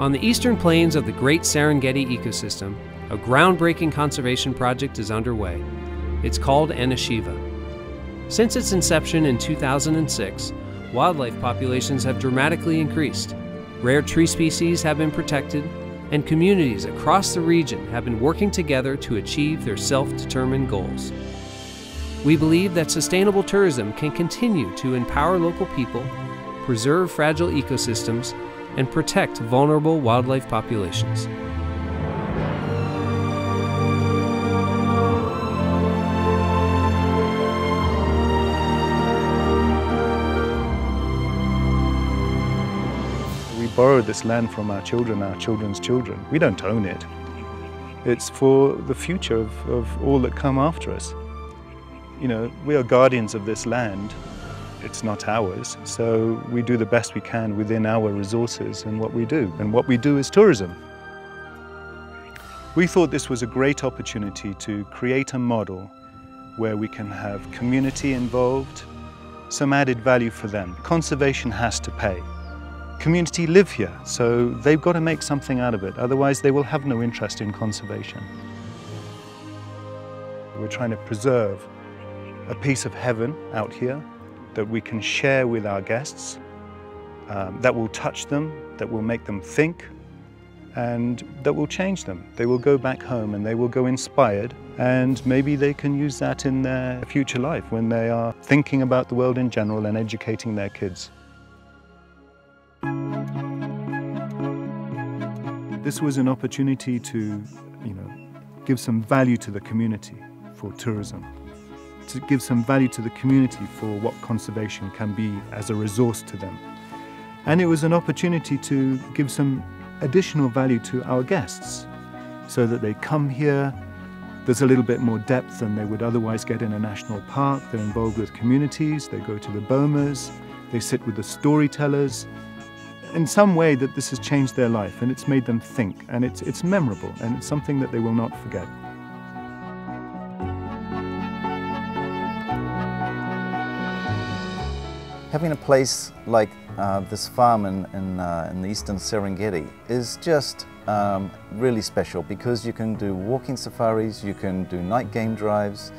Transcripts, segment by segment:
On the eastern plains of the Great Serengeti ecosystem, a groundbreaking conservation project is underway. It's called Enashiva. Since its inception in 2006, wildlife populations have dramatically increased. Rare tree species have been protected, and communities across the region have been working together to achieve their self-determined goals. We believe that sustainable tourism can continue to empower local people, preserve fragile ecosystems, and protect vulnerable wildlife populations. We borrowed this land from our children, our children's children. We don't own it. It's for the future of all that come after us. You know, we are guardians of this land. It's not ours, so we do the best we can within our resources and what we do. And what we do is tourism. We thought this was a great opportunity to create a model where we can have community involved, some added value for them. Conservation has to pay. Community live here, so they've got to make something out of it, otherwise they will have no interest in conservation. We're trying to preserve a piece of heaven out here that we can share with our guests, that will touch them, that will make them think, and that will change them. They will go back home and they will go inspired, and maybe they can use that in their future life when they are thinking about the world in general and educating their kids. This was an opportunity to, give some value to the community for tourism, to give some value to the community for what conservation can be as a resource to them. And it was an opportunity to give some additional value to our guests so that they come here. There's a little bit more depth than they would otherwise get in a national park. They're involved with communities, they go to the bomas, they sit with the storytellers. In some way that this has changed their life and it's made them think, and it's memorable and it's something that they will not forget. Having a place like this farm in the eastern Serengeti is just really special because you can do walking safaris, you can do night game drives,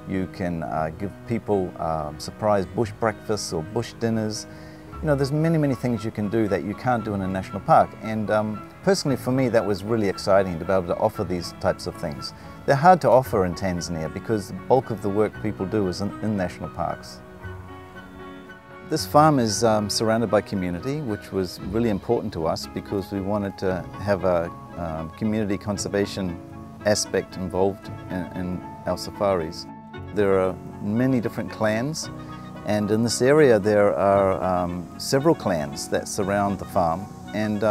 you can give people surprise bush breakfasts or bush dinners. There's many things you can do that you can't do in a national park, and personally for me that was really exciting to be able to offer these types of things. They're hard to offer in Tanzania because the bulk of the work people do is in national parks. This farm is surrounded by community, which was really important to us because we wanted to have a community conservation aspect involved in our safaris. There are many different clans, and in this area there are several clans that surround the farm, and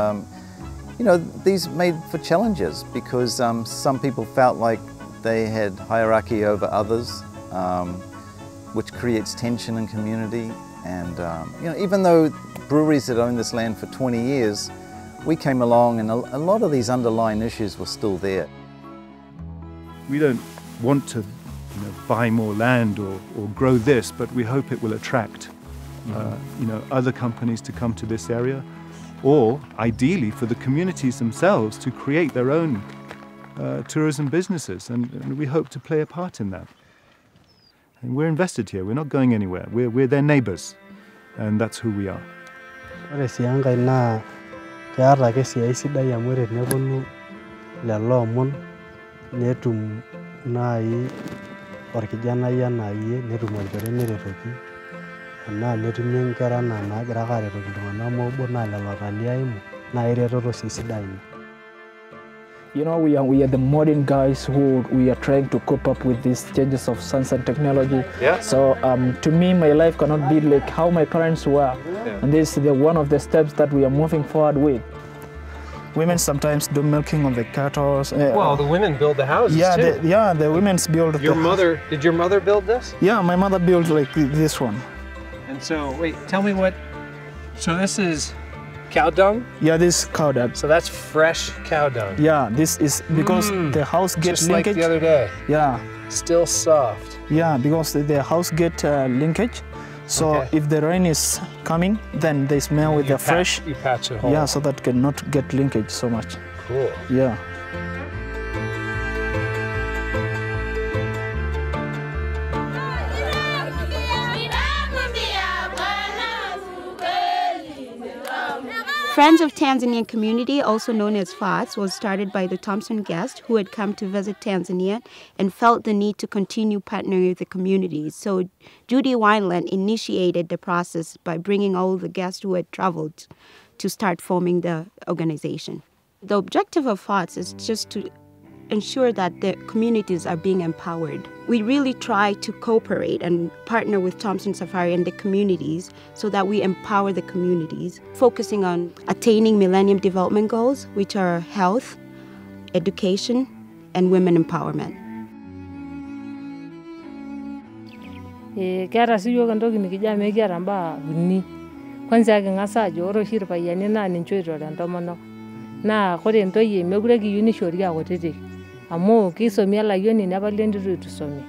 these made for challenges because some people felt like they had hierarchy over others, which creates tension in community. And even though breweries had owned this land for 20 years, we came along and a lot of these underlying issues were still there. We don't want to buy more land or grow this, but we hope it will attract other companies to come to this area, or ideally for the communities themselves to create their own tourism businesses, and we hope to play a part in that. And we're invested here, we're not going anywhere, we're their neighbors, and that's who we are. Ore sii enkae naa keeta ake esiai sidai amu ore teneponu lelo omon netum naaji orkijanai enaa iyie netum olchore neretoki, enaa netumi nkera enaa naagira ake aretoki iltung'anak moobo naa lelo watalii aimu naa eretoto sii sidai ina. We are the modern guys who we are trying to cope up with these changes of science and technology. Yeah. So to me, my life cannot be like how my parents were. Yeah. And this is one of the steps that we are moving forward with. Women sometimes do milking of the cattle. Well, the women build the houses too. The women's build. Did your mother build this? Yeah, my mother built like this one. And so, wait, tell me what, so this is cow dung? Yeah, this is cow dung. So that's fresh cow dung. Yeah, this is because the house gets just linkage. Like the other day. Yeah. Still soft. Yeah, because the house get linkage, So Okay. if the rain is coming, then they smell with the fresh. You patch it whole. Yeah, so that cannot get linkage so much. Cool. Yeah. Friends of Tanzanian Community, also known as FATS, was started by the Thomson guest who had come to visit Tanzania and felt the need to continue partnering with the communities. So Judy Wineland initiated the process by bringing all the guests who had traveled to start forming the organization. The objective of FATS is just to ensure that the communities are being empowered. We really try to cooperate and partner with Thomson Safaris and the communities so that we empower the communities, focusing on attaining Millennium Development Goals, which are health, education, and women empowerment. Keeta sii yiok entoki nikijo mekiata mbaa uni. Kwanza king'as ajo ore oshi irpayiani naa ninche oitore entomonok. Naa ore entoyie mekure kiyieu nishori aa kutitik. Amu kisomi alayioni nepali entito eitu isomi.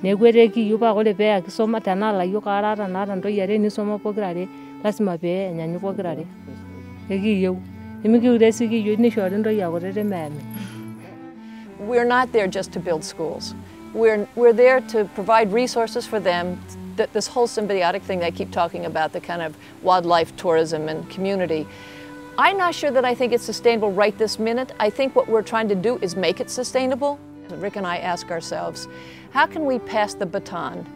Neeku ekiyieu paa ore pee kisoma tenaa layiok aare ata naata ntoyie are nisoma pokirare, lasima pee enyanyuk pokirare. Ekiyieu. Nemikiure sii kiyieu nishori ntoyie aa kutitik meeme. We're not there just to build schools. We're there to provide resources for them. This whole symbiotic thing I keep talking about, the kind of wildlife tourism and community. I'm not sure that I think it's sustainable right this minute. I think what we're trying to do is make it sustainable. Rick and I ask ourselves, how can we pass the baton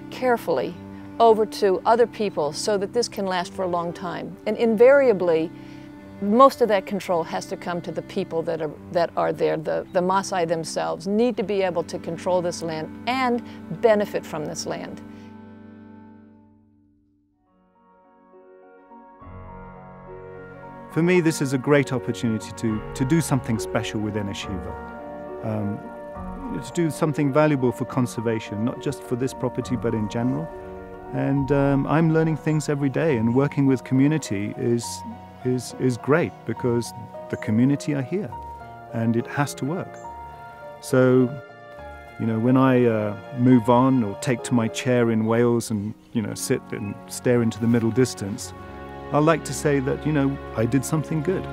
carefully over to other people so that this can last for a long time? And invariably, most of that control has to come to the people that are there. The Maasai themselves need to be able to control this land and benefit from this land. For me, this is a great opportunity to do something special with Enashiva, to do something valuable for conservation, not just for this property, but in general. And I'm learning things every day, and working with community is great because the community are here, and it has to work. So, you know, when I move on or take to my chair in Wales and, you know, sit and stare into the middle distance, I like to say that, you know, I did something good.